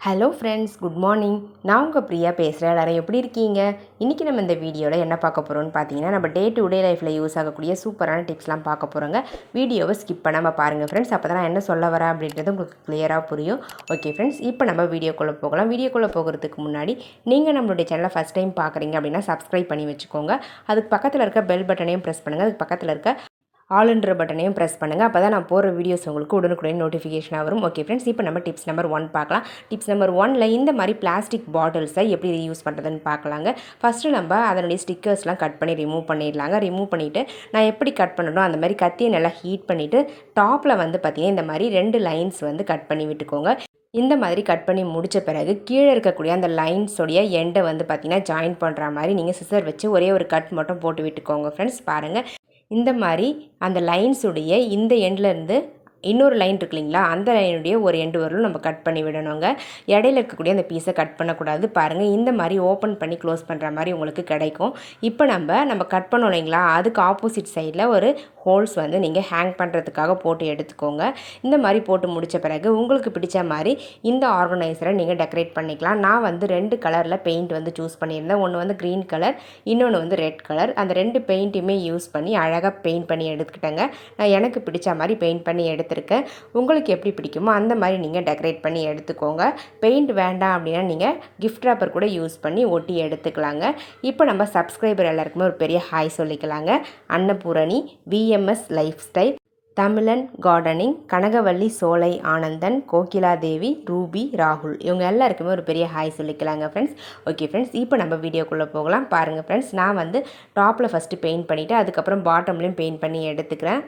Hello friends, good morning. நான் உங்கள் பிரியா பேசுகிறேன். எல்லோரும் எப்படி இருக்கீங்க? இன்றைக்கி நம்ம இந்த வீடியோவில் என்ன பார்க்க போகிறோம்னு பார்த்தீங்கன்னா, நம்ம டே டு டே லைஃப்பில் யூஸ் ஆகக்கூடிய சூப்பரான டிப்ஸ்லாம் பார்க்க போகிறோங்க. வீடியோவை ஸ்கிப் பண்ணாமல் பாருங்கள் ஃப்ரெண்ட்ஸ். அப்போ தான் நான் என்ன சொல்ல வரேன் அப்படின்றது உங்களுக்கு கிளியராக புரியும். ஓகே ஃப்ரெண்ட்ஸ், இப்போ நம்ம வீடியோக்குள்ளே போகலாம். வீடியோக்குள்ளே போகிறதுக்கு முன்னாடி நீங்கள் நம்மளுடைய சேனலை ஃபஸ்ட் டைம் பார்க்குறீங்க அப்படின்னா சப்ஸ்கிரைப் பண்ணி வச்சுக்கோங்க. அதுக்கு பக்கத்தில் இருக்க பெல் பட்டனையும் ப்ரெஸ் பண்ணுங்கள். அதுக்கு பக்கத்தில் இருக்க ஆல்ன்ற பட்டனையும் ப்ரெஸ் பண்ணுங்கள். அப்போ தான் நான் போகிற வீடியோஸ் உங்களுக்கு உடனுக்குடன் நோட்டிஃபிகேஷனாக வரும். ஓகே ஃப்ரெண்ட்ஸ், இப்போ நம்ம டிப்ஸ் நம்பர் 1 பார்க்கலாம். டிப்ஸ் நம்பர் 1ல் இந்த மாதிரி பிளாஸ்டிக் பாட்டில்ஸை எப்படி யூஸ் பண்ணுறதுன்னு பார்க்கலாங்க. ஃபஸ்ட்டு நம்ம அதனுடைய ஸ்டிக்கர்ஸ்லாம் கட் பண்ணி ரிமூவ் பண்ணிடலாங்க. ரிமூவ் பண்ணிவிட்டு நான் எப்படி கட் பண்ணணும் அந்த மாதிரி கத்தியை நல்லா ஹீட் பண்ணிவிட்டு டாப்பில் வந்து பார்த்திங்கன்னா இந்த மாதிரி 2 லைன்ஸ் வந்து கட் பண்ணி விட்டுக்கோங்க. இந்த மாதிரி கட் பண்ணி முடித்த பிறகு கீழே இருக்கக்கூடிய அந்த லைன்ஸோடைய எண்டை வந்து பார்த்திங்கன்னா ஜாயின் பண்ணுற மாதிரி நீங்கள் சிசர் வச்சு ஒரே ஒரு கட் மட்டும் போட்டு விட்டுக்கோங்க ஃப்ரெண்ட்ஸ். பாருங்கள், இந்த மாதிரி அந்த லைன்ஸுடைய இந்த எண்ட்லேருந்து இன்னொரு லைன் இருக்கு இல்லைங்களா, அந்த லைனுடைய ஒரு எண்டு வரலும் நம்ம கட் பண்ணி விடணுங்க. இடையில இருக்கக்கூடிய அந்த பீஸை கட் பண்ணக்கூடாது. பாருங்கள், இந்த மாதிரி ஓப்பன் பண்ணி க்ளோஸ் பண்ணுற மாதிரி உங்களுக்கு கிடைக்கும். இப்போ நம்ம கட் பண்ணோம் இல்லைங்களா, அதுக்கு ஆப்போசிட் சைடில் ஒரு ஹோல்ஸ் வந்து நீங்கள் ஹேங் பண்ணுறதுக்காக போட்டு எடுத்துக்கோங்க. இந்த மாதிரி போட்டு முடித்த பிறகு உங்களுக்கு பிடிச்ச மாதிரி இந்த ஆர்கனைசரை நீங்கள் டெக்கரேட் பண்ணிக்கலாம். நான் வந்து 2 கலரில் பெயிண்ட் வந்து சூஸ் பண்ணியிருந்தேன். ஒன்று வந்து க்ரீன் கலர், இன்னொன்று வந்து ரெட் கலர். அந்த 2 பெயிண்ட்டையுமே யூஸ் பண்ணி அழகாக பெயிண்ட் பண்ணி எடுத்துக்கிட்டேங்க. நான் எனக்கு பிடிச்ச மாதிரி பெயிண்ட் பண்ணி எடுத்துருக்கேன். உங்களுக்கு எப்படி பிடிக்குமோ அந்த மாதிரி நீங்கள் டெக்கரேட் பண்ணி எடுத்துக்கோங்க. பெயிண்ட் வேண்டாம் அப்படின்னா நீங்கள் கிஃப்ட் ராப்பர் கூட யூஸ் பண்ணி ஒட்டி எடுத்துக்கலாங்க. இப்போ நம்ம சப்ஸ்கிரைபர் எல்லாருக்குமே ஒரு பெரிய ஹாய் சொல்லிக்கலாங்க. Annapoorani, VMS life style, Tamizhan gardening, Kanagavalli, Solai Anandan, Kokila தேவி, ரூபி, ராகுல், இவங்க எல்லாருக்குமே ஒரு பெரிய ஹாய் சொல்லிக்கலாங்க ஃப்ரெண்ட்ஸ். ஓகே ஃப்ரெண்ட்ஸ், இப்போ நம்ம வீடியோக்குள்ளே போகலாம். பாருங்கள் ஃப்ரெண்ட்ஸ், நான் வந்து டாப்பில் ஃபஸ்ட்டு பெயிண்ட் பண்ணிவிட்டு அதுக்கப்புறம் பாட்டம்லேயும் பெயிண்ட் பண்ணி எடுத்துக்கிறேன்.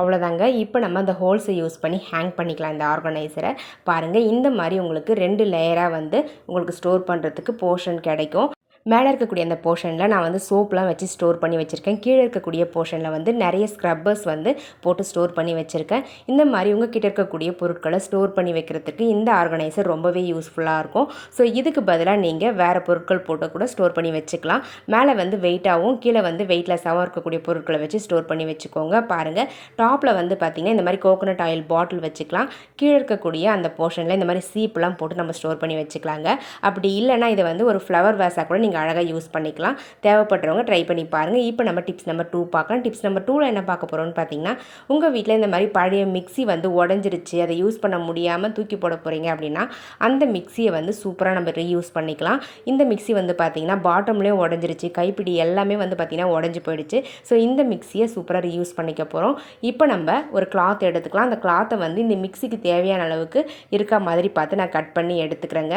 அவ்வளோதாங்க. இப்போ நம்ம அந்த ஹோல்ஸை யூஸ் பண்ணி ஹேங் பண்ணிக்கலாம் இந்த ஆர்கனைசரை. பாருங்கள், இந்த மாதிரி உங்களுக்கு 2 லேயராக வந்து உங்களுக்கு ஸ்டோர் பண்ணுறதுக்கு போர்ஷன் கிடைக்கும். மேலே இருக்கக்கூடிய அந்த போர்ஷனில் நான் வந்து சோப்லாம் வச்சு ஸ்டோர் பண்ணி வச்சுருக்கேன். கீழே இருக்கக்கூடிய போர்ஷனில் வந்து நிறைய ஸ்க்ரப்பர்ஸ் வந்து போட்டு ஸ்டோர் பண்ணி வச்சுருக்கேன். இந்த மாதிரி உங்ககிட்ட இருக்கக்கூடிய பொருட்களை ஸ்டோர் பண்ணி வைக்கிறதுக்கு இந்த ஆர்கனைசர் ரொம்பவே யூஸ்ஃபுல்லாக இருக்கும். ஸோ இதுக்கு பதிலாக நீங்கள் வேறு பொருட்கள் போட்டு கூட ஸ்டோர் பண்ணி வச்சுக்கலாம். மேலே வந்து வெயிட்டாகவும் கீழே வந்து வெயிட்லெஸ்ஸாகவும் இருக்கக்கூடிய பொருட்களை வச்சு ஸ்டோர் பண்ணி வச்சுக்கோங்க. பாருங்கள், டாப்பில் வந்து பார்த்திங்கன்னா இந்த மாதிரி கோகோனட் ஆயில் பாட்டில் வச்சுக்கலாம். கீழே இருக்கக்கூடிய அந்த போர்ஷனில் இந்த மாதிரி சீப்லாம் போட்டு நம்ம ஸ்டோர் பண்ணி வச்சுக்கலாங்க. அப்படி இல்லைனா இதை வந்து ஒரு ஃப்ளவர் வேஸாக கூட நீங்கள் அழகாக யூஸ் பண்ணிக்கலாம். தேவைப்படுறவங்க ட்ரை பண்ணி பாருங்கள். இப்போ நம்ம டிப்ஸ் நம்பர் 2 பார்க்கலாம். டிப்ஸ் நம்பர் 2ல் என்ன பார்க்க போகிறோம்னு பார்த்தீங்கன்னா, உங்கள் வீட்டில் இந்த மாதிரி பழைய மிக்ஸி வந்து உடஞ்சிருச்சு, அதை யூஸ் பண்ண முடியாமல் தூக்கி போட போகிறீங்க அப்படின்னா அந்த மிக்ஸியை வந்து சூப்பராக நம்ம ரீயூஸ் பண்ணிக்கலாம். இந்த மிக்ஸி வந்து பார்த்திங்கன்னா பாட்டம்லேயும் உடஞ்சிருச்சு, கைப்பிடி எல்லாமே வந்து பார்த்திங்கன்னா உடஞ்சி போயிடுச்சு. ஸோ இந்த மிக்ஸியை சூப்பராக ரீயூஸ் பண்ணிக்க போகிறோம். இப்போ நம்ம ஒரு கிளாத் எடுத்துக்கலாம். அந்த கிளாத்தை வந்து இந்த மிக்ஸிக்கு தேவையான அளவுக்கு இருக்க மாதிரி பார்த்து நான் கட் பண்ணி எடுத்துக்கிறேங்க.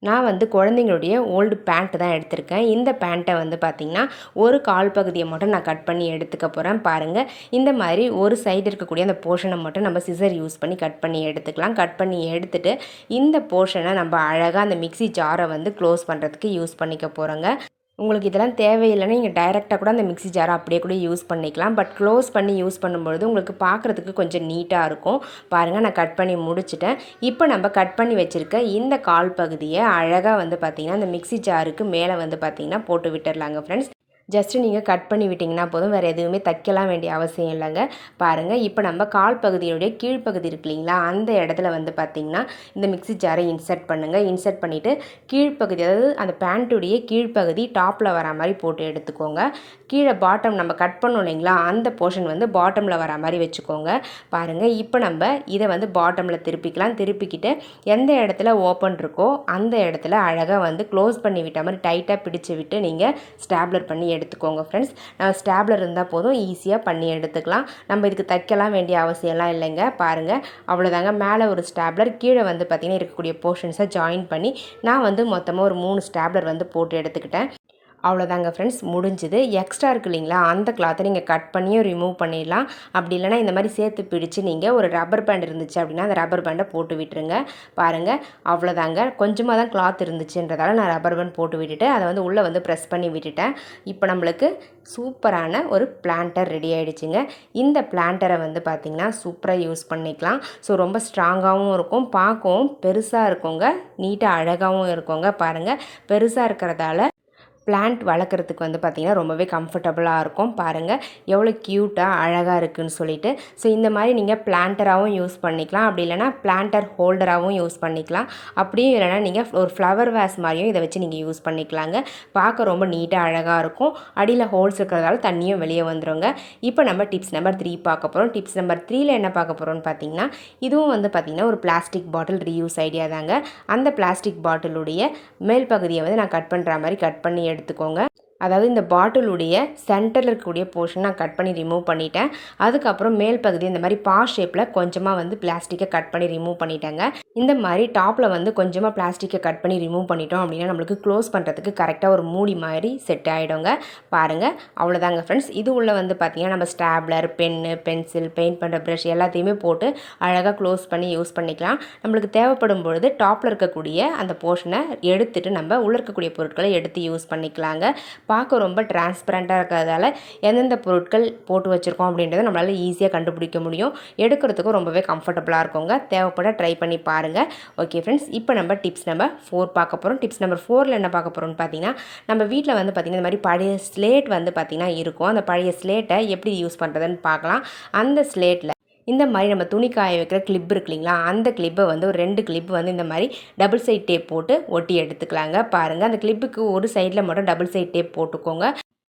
நான் வந்து குழந்தைங்களுடைய ஓல்டு பேண்ட் தான் எடுத்திருக்கேன். இந்த பேண்ட்டை வந்து பார்த்திங்கன்னா ஒரு கால் பகுதியை மட்டும் நான் கட் பண்ணி எடுத்துக்க போகிறேன். பாருங்கள், இந்த மாதிரி ஒரு சைடு இருக்கக்கூடிய அந்த போர்ஷனை மட்டும் நம்ம சிசர் யூஸ் பண்ணி கட் பண்ணி எடுத்துக்கலாம். கட் பண்ணி எடுத்துகிட்டு இந்த போர்ஷனை நம்ம அழகாக அந்த மிக்ஸி ஜாரை வந்து க்ளோஸ் பண்ணுறதுக்கு யூஸ் பண்ணிக்க போகிறோங்க. உங்களுக்கு இதெல்லாம் தேவையில்லைன்னா நீங்கள் டைரெக்டாக கூட அந்த மிக்ஸி ஜாரை அப்படியே கூட யூஸ் பண்ணிக்கலாம். பட் க்ளோஸ் பண்ணி யூஸ் பண்ணும்பொழுது உங்களுக்கு பார்க்குறதுக்கு கொஞ்சம் நீட்டாக இருக்கும். பாருங்கள், நான் கட் பண்ணி முடிச்சிட்டேன். இப்போ நம்ம கட் பண்ணி வச்சுருக்க இந்த கால் பகுதியை அழகாக வந்து பார்த்திங்கன்னா அந்த மிக்ஸி ஜாருக்கு மேலே வந்து பார்த்திங்கன்னா போட்டு விட்டுடலாங்க ஃப்ரெண்ட்ஸ். ஜஸ்ட்டு நீங்கள் கட் பண்ணி விட்டிங்கன்னா போதும், வேறு எதுவுமே தைக்கலாம் வேண்டிய அவசியம் இல்லைங்க. பாருங்கள், இப்போ நம்ம கால் பகுதியுடைய கீழ்ப்பகுதி இருக்கு இல்லைங்களா, அந்த இடத்துல வந்து பார்த்திங்கன்னா இந்த மிக்ஸி ஜாரை இன்சர்ட் பண்ணுங்கள். இன்சர்ட் பண்ணிவிட்டு கீழ்ப்பகுதி, அதாவது அந்த பேண்ட்டுடைய கீழ்ப்பகுதி டாப்பில் வர மாதிரி போட்டு எடுத்துக்கோங்க. கீழே பாட்டம் நம்ம கட் பண்ணோம் இல்லைங்களா, அந்த போர்ஷன் வந்து பாட்டமில் வர மாதிரி வச்சுக்கோங்க. பாருங்கள், இப்போ நம்ம இதை வந்து பாட்டமில் திருப்பிக்கலாம். திருப்பிக்கிட்டு எந்த இடத்துல ஓப்பன் இருக்கோ அந்த இடத்துல அழகாக வந்து க்ளோஸ் பண்ணி விட்ட மாதிரி டைட்டாக பிடிச்சி விட்டு நீங்கள் ஸ்டாப்லர் பண்ணி எடுத்துக்கோங்க ஃப்ரெண்ட்ஸ். நம்ம ஸ்டாப்லர் இருந்தால் போதும், ஈஸியாக பண்ணி எடுத்துக்கலாம். நம்ம இதுக்கு தைக்கலாம் வேண்டிய அவசியம்லாம் இல்லைங்க. பாருங்கள், அவ்வளோதாங்க. மேலே ஒரு ஸ்டாப்லர், கீழே வந்து பார்த்திங்கன்னா இருக்கக்கூடிய போர்ஷன்ஸை ஜாயின் பண்ணி நான் வந்து மொத்தமாக ஒரு 3 ஸ்டாப்லர் வந்து போட்டு எடுத்துக்கிட்டேன். அவ்வளோதாங்க ஃப்ரெண்ட்ஸ், முடிஞ்சுது. எக்ஸ்ட்ரா இருக்குது இல்லைங்களா, அந்த கிளாத்தை நீங்கள் கட் பண்ணியும் ரிமூவ் பண்ணிடலாம். அப்படி இல்லைனா இந்த மாதிரி சேர்த்து பிடிச்சி நீங்கள் ஒரு ரப்பர் பேண்ட் இருந்துச்சு அப்படின்னா அந்த ரப்பர் பேண்டை போட்டு விட்டுருங்க. பாருங்கள், அவ்வளோதாங்க. கொஞ்சமாக தான் கிளாத் இருந்துச்சுன்றதால நான் ரப்பர் பேண்ட் போட்டு விட்டுட்டு அதை வந்து உள்ளே வந்து ப்ரெஸ் பண்ணி விட்டுட்டேன். இப்போ நம்மளுக்கு சூப்பரான ஒரு பிளான்டர் ரெடி ஆகிடுச்சுங்க. இந்த பிளான்டரை வந்து பார்த்திங்கன்னா சூப்பராக யூஸ் பண்ணிக்கலாம். ஸோ ரொம்ப ஸ்ட்ராங்காகவும் இருக்கும், பார்க்கவும் பெருசாக இருக்குங்க, நீட்டாக அழகாகவும் இருக்குங்க. பாருங்கள், பெருசாக இருக்கிறதால பிளான்ட் வளர்க்குறதுக்கு வந்து பார்த்திங்கன்னா ரொம்பவே கம்ஃபர்டபுளாக இருக்கும். பாருங்கள் எவ்வளோ க்யூட்டாக அழகாக இருக்குதுன்னு சொல்லிட்டு. ஸோ இந்த மாதிரி நீங்கள் பிளான்டராகவும் யூஸ் பண்ணிக்கலாம், அப்படி இல்லைனா பிளான்டர் ஹோல்டராகவும் யூஸ் பண்ணிக்கலாம். அப்படியும் இல்லைனா நீங்கள் ஒரு ஃப்ளவர் வேஸ் மாதிரியும் இதை வச்சு நீங்கள் யூஸ் பண்ணிக்கலாங்க. பார்க்க ரொம்ப நீட்டாக அழகாக இருக்கும். அடியில் ஹோல்ஸ் இருக்கிறதால தண்ணியும் வெளியே வந்துடுங்க. இப்போ நம்ம டிப்ஸ் நம்பர் 3 பார்க்க போகிறோம். டிப்ஸ் நம்பர் 3ல் என்ன பார்க்க போகிறோம்னு பார்த்தீங்கன்னா, இதுவும் வந்து பார்த்திங்கன்னா ஒரு பிளாஸ்டிக் பாட்டில் ரீயூஸ் ஐடியா தாங்க. அந்த பிளாஸ்டிக் பாட்டிலுடைய மேல் பகுதியை வந்து நான் கட் பண்ணுற மாதிரி கட் பண்ணி எடுத்துக்கோங்க. அதாவது இந்த பாட்டிலுடைய சென்டரில் இருக்கக்கூடிய போர்ஷன் நான் கட் பண்ணி ரிமூவ் பண்ணிட்டேன். அதுக்கப்புறம் மேல் பகுதி இந்த மாதிரி பா ஷேப்பில் கொஞ்சமாக வந்து பிளாஸ்டிக்கை கட் பண்ணி ரிமூவ் பண்ணிட்டேங்க. இந்த மாதிரி டாப்பில் வந்து கொஞ்சமாக பிளாஸ்டிக்கை கட் பண்ணி ரிமூவ் பண்ணிட்டோம் அப்படின்னா நம்மளுக்கு க்ளோஸ் பண்ணுறதுக்கு கரெக்டாக ஒரு மூடி மாதிரி செட் ஆகிடுங்க. பாருங்கள் அவ்வளோதாங்க ஃப்ரெண்ட்ஸ். இது உள்ள வந்து பார்த்திங்கன்னா நம்ம ஸ்டாப்லர், பென்னு, பென்சில், பெயிண்ட் பண்ணுற ப்ரஷ் எல்லாத்தையுமே போட்டு அழகாக க்ளோஸ் பண்ணி யூஸ் பண்ணிக்கலாம். நம்மளுக்கு தேவைப்படும் பொழுது டாப்பில் இருக்கக்கூடிய அந்த போர்ஷனை எடுத்துகிட்டு நம்ம உள்ளே இருக்கக்கூடிய பொருட்களை எடுத்து யூஸ் பண்ணிக்கலாங்க. பார்க்க ரொம்ப டிரான்ஸ்பரண்ட்டாக இருக்கிறதால எந்தெந்த பொருட்கள் போட்டு வச்சுருக்கோம் அப்படின்றத நம்மளால் ஈஸியாக கண்டுபிடிக்க முடியும். எடுக்கிறதுக்கும் ரொம்பவே கம்ஃபர்டபுளாக இருக்குங்க. தேவைப்பட ட்ரை பண்ணி பாருங்கள். ஓகே ஃப்ரெண்ட்ஸ், இப்போ நம்ம டிப்ஸ் நம்பர் 4 பார்க்க போகிறோம். டிப்ஸ் நம்பர் 4ல் என்ன பார்க்க போகிறோம்னு பார்த்தீங்கன்னா, நம்ம வீட்டில் வந்து பார்த்திங்கன்னா இந்த மாதிரி பழைய ஸ்லேட் வந்து பார்த்திங்கன்னா இருக்கும். அந்த பழைய ஸ்லேட்டை எப்படி யூஸ் பண்ணுறதுன்னு பார்க்கலாம். அந்த ஸ்லேட்டில் இந்த மாதிரி நம்ம துணி காய வைக்கிற கிளிப் இருக்கு இல்லைங்களா, அந்த கிளிப்பை வந்து ஒரு 2 கிளிப் வந்து இந்த மாதிரி டபுள் சைட் டேப் போட்டு ஒட்டி எடுத்துக்கலாங்க. பாருங்கள் அந்த கிளிப்புக்கு ஒரு சைடில் மட்டும் டபுள் சைட் டேப் போட்டுக்கோங்க.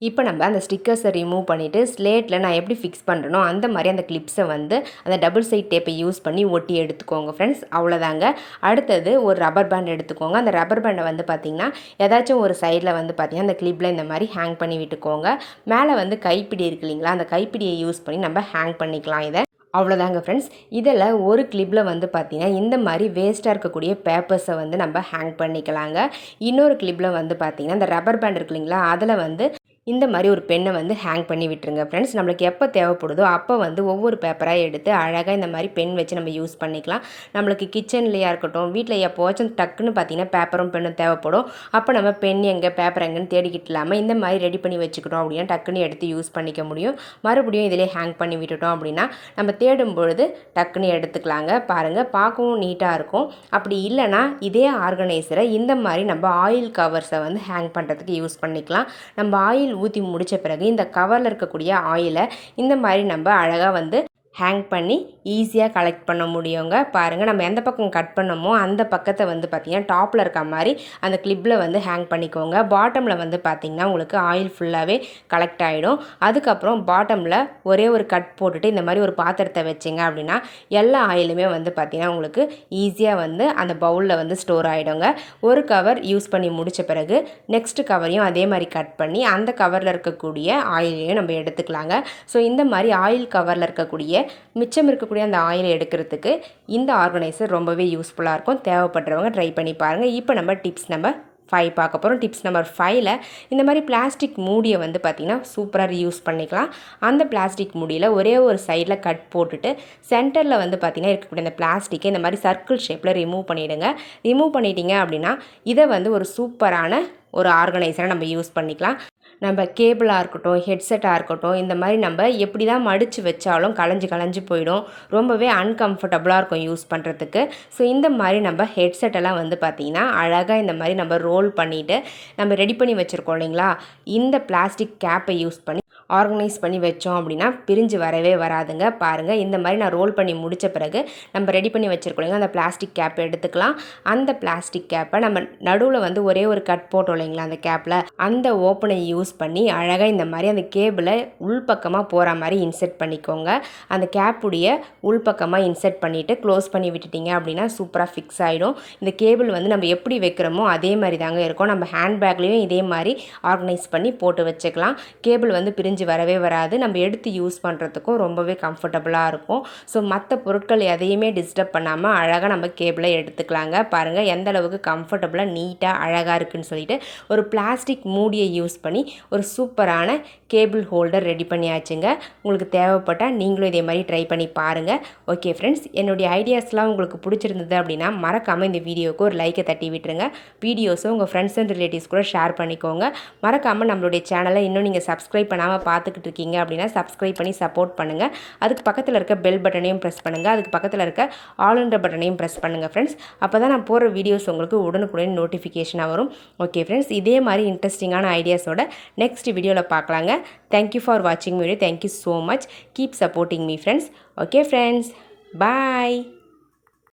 இப்போ நம்ம அந்த ஸ்டிக்கர்ஸை ரிமூவ் பண்ணிவிட்டு ஸ்லேட்டில் நான் எப்படி ஃபிக்ஸ் பண்ணுறனோ அந்த மாதிரி அந்த கிளிப்ஸை வந்து அந்த டபுள் சைட் டேப்பை யூஸ் பண்ணி ஒட்டி எடுத்துக்கோங்க ஃப்ரெண்ட்ஸ். அவ்வளோதாங்க. அடுத்தது ஒரு ரப்பர் பேண்ட் எடுத்துக்கோங்க. அந்த ரப்பர் பேண்டை வந்து பார்த்திங்கன்னா ஏதாச்சும் ஒரு சைடில் வந்து பார்த்திங்கன்னா அந்த கிளிப்பில் இந்த மாதிரி ஹேங் பண்ணி விட்டுக்கோங்க. மேலே வந்து கைப்பிடி இருக்கு இல்லைங்களா, அந்த கைப்பிடியை யூஸ் பண்ணி நம்ம ஹேங் பண்ணிக்கலாம் இதை. அவ்வளோதாங்க ஃப்ரெண்ட்ஸ். இதில் ஒரு கிளிப்பில் வந்து பார்த்திங்கன்னா இந்த மாதிரி வேஸ்ட்டாக இருக்கக்கூடிய பேப்பர்ஸை வந்து நம்ம ஹேங் பண்ணிக்கலாங்க. இன்னொரு கிளிப்பில் வந்து பார்த்திங்கன்னா இந்த ரப்பர் பேண்ட் இருக்கு இல்லைங்களா, அதில் வந்து இந்த மாதிரி ஒரு பெண்ணை வந்து ஹேங் பண்ணி விட்டுருங்க ஃப்ரெண்ட்ஸ். நம்மளுக்கு எப்போ தேவைப்படுதோ அப்போ வந்து ஒவ்வொரு பேப்பராக எடுத்து அழகாக இந்த மாதிரி பென் வச்சு நம்ம யூஸ் பண்ணிக்கலாம். நம்மளுக்கு கிச்சன்லையா இருக்கட்டும், வீட்டில் எப்போவாச்சும் டக்குன்னு பார்த்திங்கன்னா பேப்பரும் பெண்ணும் தேவைப்படும். அப்போ நம்ம பென் எங்கே பேப்பர் எங்கேன்னு தேடிக்கிட்டு இல்லாமல் இந்த மாதிரி ரெடி பண்ணி வச்சுக்கிட்டோம் அப்படின்னா டக்குன்னு எடுத்து யூஸ் பண்ணிக்க முடியும். மறுபடியும் இதிலே ஹேங் பண்ணி விட்டுட்டோம் அப்படின்னா நம்ம தேடும் பொழுது டக்குன்னு எடுத்துக்கலாங்க. பாருங்கள் பார்க்கவும் நீட்டாக இருக்கும். அப்படி இல்லைனா இதே ஆர்கனைசரை இந்த மாதிரி நம்ம ஆயில் கவர்ஸை வந்து ஹேங் பண்ணுறதுக்கு யூஸ் பண்ணிக்கலாம். நம்ம ஆயில் ஊற்றி முடித்த பிறகு இந்த கவரில் இருக்கக்கூடிய ஆயிலை இந்த மாதிரி நம்ம அழகாக வந்து ஹேங் பண்ணி ஈஸியாக கலெக்ட் பண்ண முடியுங்க. பாருங்கள் நம்ம எந்த பக்கம் கட் பண்ணமோ அந்த பக்கத்தை வந்து பார்த்திங்கன்னா டாப்பில் இருக்க மாதிரி அந்த கிளிப்பில் வந்து ஹேங் பண்ணிக்கோங்க. பாட்டமில் வந்து பார்த்திங்கன்னா உங்களுக்கு ஆயில் ஃபுல்லாகவே கலெக்ட் ஆகிடும். அதுக்கப்புறம் பாட்டமில் ஒரே ஒரு கட் போட்டுட்டு இந்த மாதிரி ஒரு பாத்திரத்தை வச்சிங்க அப்படின்னா எல்லா ஆயிலுமே வந்து பார்த்திங்கன்னா உங்களுக்கு ஈஸியாக வந்து அந்த பவுலில் வந்து ஸ்டோர் ஆகிடுங்க. ஒரு கவர் யூஸ் பண்ணி முடித்த பிறகு நெக்ஸ்ட் கவரையும் அதே மாதிரி கட் பண்ணி அந்த கவரில் இருக்கக்கூடிய ஆயிலையும் நம்ம எடுத்துக்கலாங்க. ஸோ இந்த மாதிரி ஆயில் கவரில் இருக்கக்கூடிய மிச்சம் இருக்கக்கூடிய அந்த ஆயிலை எடுக்கிறதுக்கு இந்த ஆர்கனைசர் ரொம்பவே யூஸ்ஃபுல்லாக இருக்கும். தேவைப்படுறவங்க ட்ரை பண்ணி பாருங்கள். இப்போ நம்ம டிப்ஸ் நம்பர் 5 பார்க்க போகிறோம். டிப்ஸ் நம்பர் 5ல் இந்த மாதிரி பிளாஸ்டிக் மூடியை வந்து பார்த்திங்கன்னா சூப்பராக யூஸ் பண்ணிக்கலாம். அந்த பிளாஸ்டிக் மூடியில் ஒரே ஒரு சைடில் கட் போட்டுட்டு சென்டரில் வந்து பார்த்திங்கன்னா இருக்கக்கூடிய அந்த பிளாஸ்டிக்கை இந்த மாதிரி சர்க்கிள் ஷேப்பில் ரிமூவ் பண்ணிவிடுங்க. ரிமூவ் பண்ணிட்டீங்க அப்படின்னா இதை வந்து ஒரு சூப்பரான ஒரு ஆர்கனைசரை நம்ம யூஸ் பண்ணிக்கலாம். நம்ம கேபிளாக இருக்கட்டும், ஹெட்செட்டாக இருக்கட்டும், இந்த மாதிரி நம்ம எப்படி தான் மடித்து வச்சாலும் கலைஞ்சு போயிடும். ரொம்பவே அன்கம்ஃபர்டபுளாக இருக்கும் யூஸ் பண்ணுறதுக்கு. ஸோ இந்த மாதிரி நம்ம ஹெட்செட்டெல்லாம் வந்து பார்த்திங்கன்னா அழகாக இந்த மாதிரி நம்ம ரோல் பண்ணிவிட்டு நம்ம ரெடி பண்ணி வச்சுருக்கோம் இல்லைங்களா, இந்த பிளாஸ்டிக் கேப்பை யூஸ் பண்ணி ஆர்கனைஸ் பண்ணி வச்சோம் அப்படின்னா பிரிஞ்சு வரவே வராதுங்க. பாருங்கள் இந்த மாதிரி நான் ரோல் பண்ணி முடித்த பிறகு நம்ம ரெடி பண்ணி வச்சுருக்கோம் இல்லைங்களா, அந்த பிளாஸ்டிக் கேப்பை எடுத்துக்கலாம். அந்த பிளாஸ்டிக் கேப்பை நம்ம நடுவில் வந்து ஒரே ஒரு கட் போட்டோம் இல்லைங்களா அந்த கேப்பில், அந்த ஓப்பனை யூஸ் பண்ணி அழகாக இந்த மாதிரி அந்த கேபிளை உள்பக்கமாக போகிற மாதிரி இன்செர்ட் பண்ணிக்கோங்க. அந்த கேப்புடைய உள்பக்கமாக இன்செர்ட் பண்ணிவிட்டு க்ளோஸ் பண்ணி விட்டுட்டிங்க அப்படின்னா சூப்பராக ஃபிக்ஸ் ஆகிடும். இந்த கேபிள் வந்து நம்ம எப்படி வைக்கிறோமோ அதே மாதிரி தாங்க இருக்கும். நம்ம ஹேண்ட்பேக்லேயும் இதே மாதிரி ஆர்கனைஸ் பண்ணி போட்டு வச்சுக்கலாம். கேபிள் வந்து பிரிஞ்சு வரவே வராது. நம்ம எடுத்து யூஸ் பண்ணுறதுக்கும் ரொம்பவே கம்ஃபர்டபுளாக இருக்கும். ஸோ மற்ற பொருட்கள் எதையுமே டிஸ்டர்ப் பண்ணாமல் அழகாக நம்ம கேபிளை எடுத்துக்கலாங்க. பாருங்கள் எந்த அளவுக்கு கம்ஃபர்டபுளாக நீட்டாக அழகாக இருக்குன்னு சொல்லிட்டு ஒரு பிளாஸ்டிக் மூடியை யூஸ் பண்ணி ஒரு சூப்பரான கேபிள் ஹோல்டர் ரெடி பண்ணியாச்சுங்க. உங்களுக்கு தேவைப்பட்டால் நீங்களும் இதே மாதிரி ட்ரை பண்ணி பாருங்கள். ஓகே ஃப்ரெண்ட்ஸ், என்னுடைய ஐடியாஸ்லாம் உங்களுக்கு பிடிச்சிருந்தது அப்படின்னா மறக்காமல் இந்த வீடியோவுக்கு ஒரு லைக்கை தட்டி விட்டுருங்க. வீடியோஸும் உங்கள் ஃப்ரெண்ட்ஸ் அண்ட் ரிலேட்டிவ்ஸ் கூட ஷேர் பண்ணிக்கோங்க. மறக்காமல் நம்மளுடைய சேனலை இன்னும் நீங்கள் சப்ஸ்கிரைப் பண்ணாமல் பார்க்காம பார்த்துக்கிட்டு இருக்கீங்க அப்படின்னா சப்ஸ்கிரைப் பண்ணி சப்போர்ட் பண்ணுங்கள். அதுக்கு பக்கத்தில் இருக்க பெல் பட்டனையும் ப்ரெஸ் பண்ணுங்கள். அதுக்கு பக்கத்தில் இருக்க ஆல்ன்ற பட்டனையும் ப்ரெஸ் பண்ணுங்கள் ஃப்ரெண்ட்ஸ். அப்போ தான் நான் போடுற வீடியோஸ் உங்களுக்கு உடனுக்குடன் நோட்டிஃபிகேஷனாக வரும். ஓகே ஃப்ரெண்ட்ஸ், இதே மாதிரி இன்ட்ரெஸ்டிங்கான ஐடியாஸோட நெக்ஸ்ட் வீடியோவில் பார்க்கலாங்க. தேங்க்யூ ஃபார் வாட்சிங் video. Thank you so much. Keep supporting me friends. Okay friends, பாய்.